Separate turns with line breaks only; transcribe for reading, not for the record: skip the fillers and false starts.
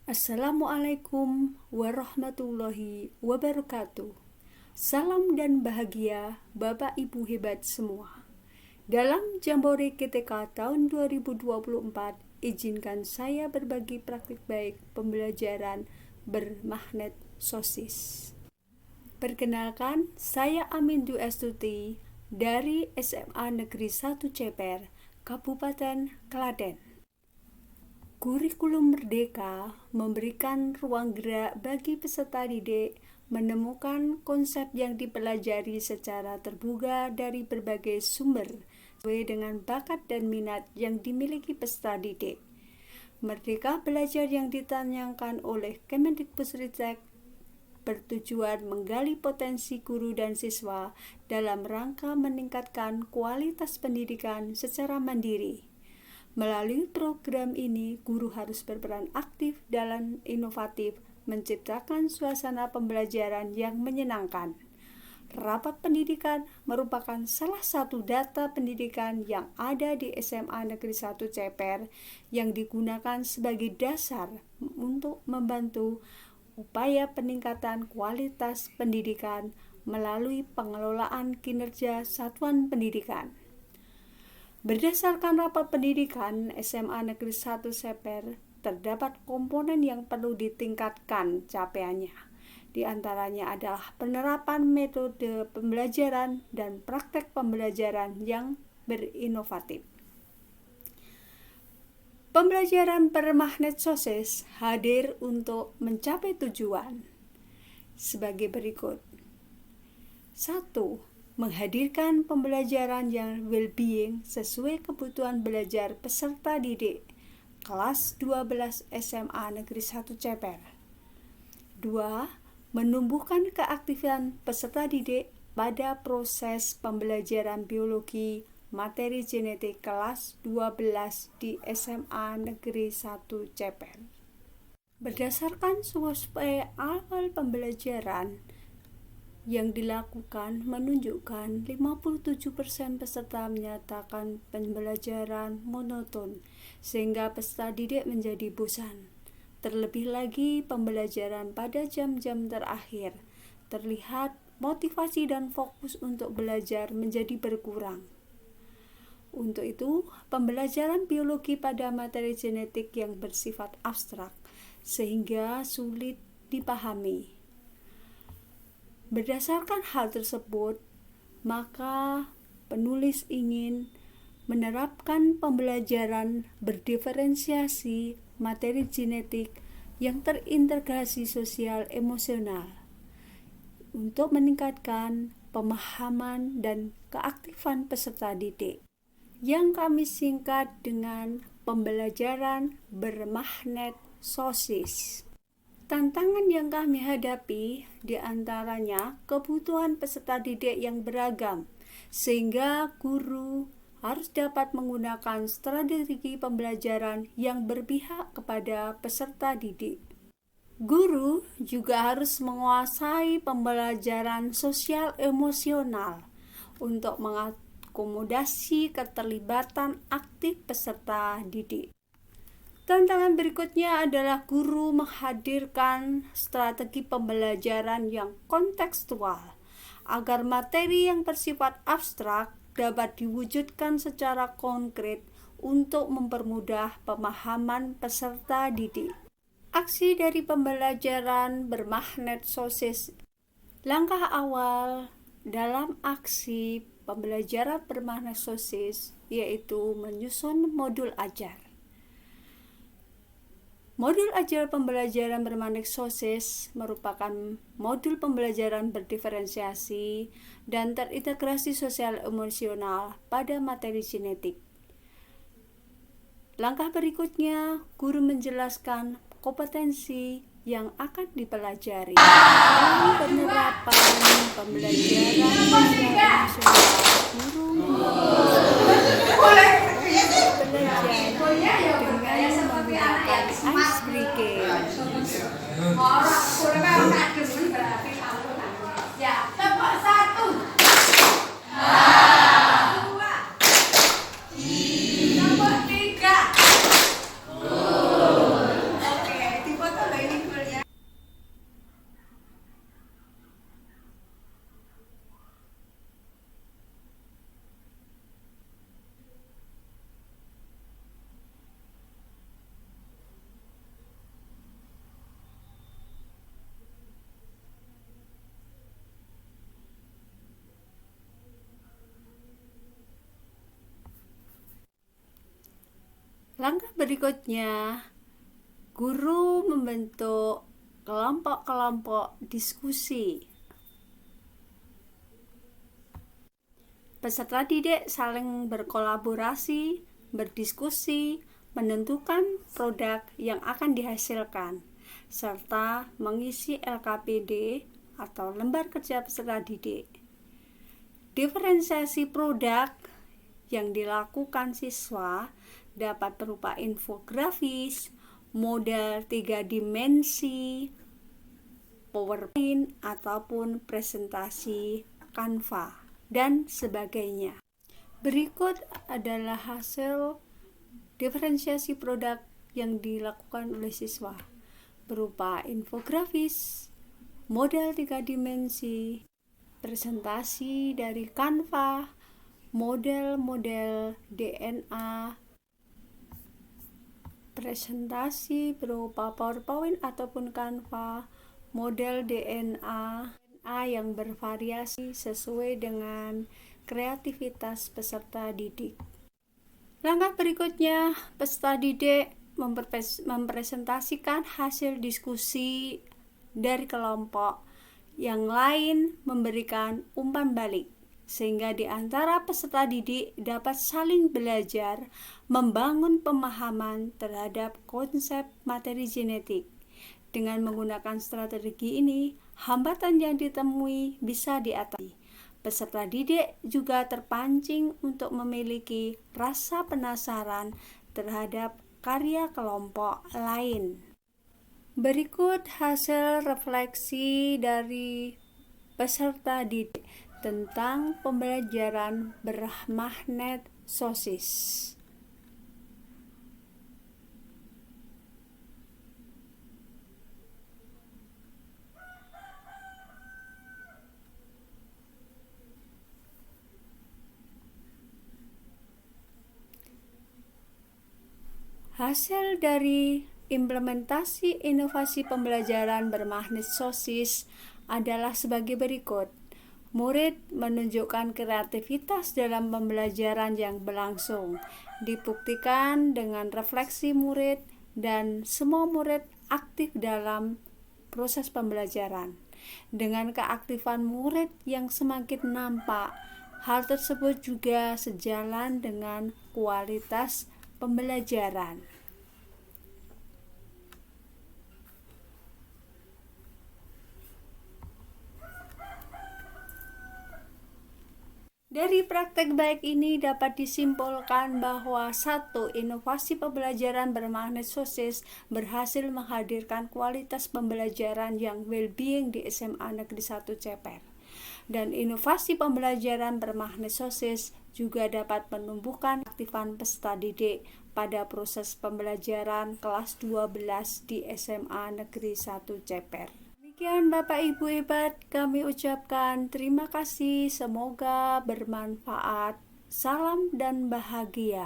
Assalamualaikum warahmatullahi wabarakatuh. Salam dan bahagia Bapak Ibu hebat semua. Dalam Jambore GTK tahun 2024, izinkan saya berbagi praktik baik pembelajaran bermagnet sosis. Perkenalkan, saya Amin Dwi Astuti dari SMA Negeri 1 Ceper, Kabupaten Klaten. Kurikulum Merdeka memberikan ruang gerak bagi peserta didik menemukan konsep yang dipelajari secara terbuka dari berbagai sumber sesuai dengan bakat dan minat yang dimiliki peserta didik. Merdeka Belajar yang ditanyangkan oleh Kemendikbudristek bertujuan menggali potensi guru dan siswa dalam rangka meningkatkan kualitas pendidikan secara mandiri. Melalui program ini, guru harus berperan aktif dalam inovatif, menciptakan suasana pembelajaran yang menyenangkan. Rapat pendidikan merupakan salah satu data pendidikan yang ada di SMA Negeri 1 Ceper yang digunakan sebagai dasar untuk membantu upaya peningkatan kualitas pendidikan melalui pengelolaan kinerja satuan pendidikan. Berdasarkan rapat pendidikan SMA Negeri 1 Ceper, terdapat komponen yang perlu ditingkatkan capaiannya. Di antaranya adalah penerapan metode pembelajaran dan praktek pembelajaran yang berinovatif. Pembelajaran bermagnet sosis hadir untuk mencapai tujuan sebagai berikut. 1. Menghadirkan pembelajaran yang well-being sesuai kebutuhan belajar peserta didik kelas 12 SMA Negeri 1 Ceper. 2. Menumbuhkan keaktifan peserta didik pada proses pembelajaran biologi materi genetik kelas 12 di SMA Negeri 1 Ceper. Berdasarkan survei awal pembelajaran yang dilakukan menunjukkan 57% peserta menyatakan pembelajaran monoton sehingga peserta didik menjadi bosan. Terlebih lagi pembelajaran pada jam-jam terakhir terlihat motivasi dan fokus untuk belajar menjadi berkurang. Untuk itu, pembelajaran biologi pada materi genetik yang bersifat abstrak sehingga sulit dipahami. Berdasarkan hal tersebut, maka penulis ingin menerapkan pembelajaran berdiferensiasi materi genetik yang terintegrasi sosial emosional untuk meningkatkan pemahaman dan keaktifan peserta didik, yang kami singkat dengan pembelajaran bermagnet sosis. Tantangan yang kami hadapi diantaranya kebutuhan peserta didik yang beragam, sehingga guru harus dapat menggunakan strategi pembelajaran yang berpihak kepada peserta didik. Guru juga harus menguasai pembelajaran sosial emosional untuk mengakomodasi keterlibatan aktif peserta didik. Tantangan berikutnya adalah guru menghadirkan strategi pembelajaran yang kontekstual agar materi yang bersifat abstrak dapat diwujudkan secara konkret untuk mempermudah pemahaman peserta didik. Aksi dari pembelajaran bermagnet sosis. Langkah awal dalam aksi pembelajaran bermagnet sosis yaitu menyusun modul ajar. Modul ajar pembelajaran bermagnet sosis merupakan modul pembelajaran berdiferensiasi dan terintegrasi sosial emosional pada materi genetik. Langkah berikutnya, guru menjelaskan kompetensi yang akan dipelajari dalam penerapan pembelajaran sosial emosional. Guru ice breaking. Ya, tepuk 1. 2. Tepuk 3. Oke, dipoto berikutnya, guru membentuk kelompok-kelompok diskusi. Peserta didik saling berkolaborasi, berdiskusi, menentukan produk yang akan dihasilkan, serta mengisi LKPD atau lembar kerja peserta didik. Diferensiasi produk yang dilakukan siswa dapat berupa infografis, model 3 dimensi, PowerPoint, ataupun presentasi Canva, dan sebagainya. Berikut adalah hasil diferensiasi produk yang dilakukan oleh siswa berupa infografis, model 3 dimensi, presentasi dari Canva, model-model DNA, presentasi berupa PowerPoint ataupun Canva, model DNA yang bervariasi sesuai dengan kreativitas peserta didik. Langkah berikutnya, peserta didik mempresentasikan hasil diskusi dari kelompok. Yang lain memberikan umpan balik, sehingga di antara peserta didik dapat saling belajar membangun pemahaman terhadap konsep materi genetik. Dengan menggunakan strategi ini, hambatan yang ditemui bisa diatasi. Peserta didik juga terpancing untuk memiliki rasa penasaran terhadap karya kelompok lain. Berikut hasil refleksi dari peserta didik tentang pembelajaran bermagnet sosis. Hasil dari implementasi inovasi pembelajaran bermagnet sosis adalah sebagai berikut. Murid menunjukkan kreativitas dalam pembelajaran yang berlangsung. Dibuktikan dengan refleksi murid dan semua murid aktif dalam proses pembelajaran. Dengan keaktifan murid yang semakin nampak, hal tersebut juga sejalan dengan kualitas pembelajaran. Dari praktek baik ini dapat disimpulkan bahwa satu, inovasi pembelajaran bermagnet sosis berhasil menghadirkan kualitas pembelajaran yang well-being di SMA Negeri 1 Ceper. Dan inovasi pembelajaran bermagnet sosis juga dapat menumbuhkan aktifan peserta didik pada proses pembelajaran kelas 12 di SMA Negeri 1 Ceper. Demikian Bapak Ibu hebat, kami ucapkan terima kasih, semoga bermanfaat. Salam dan bahagia.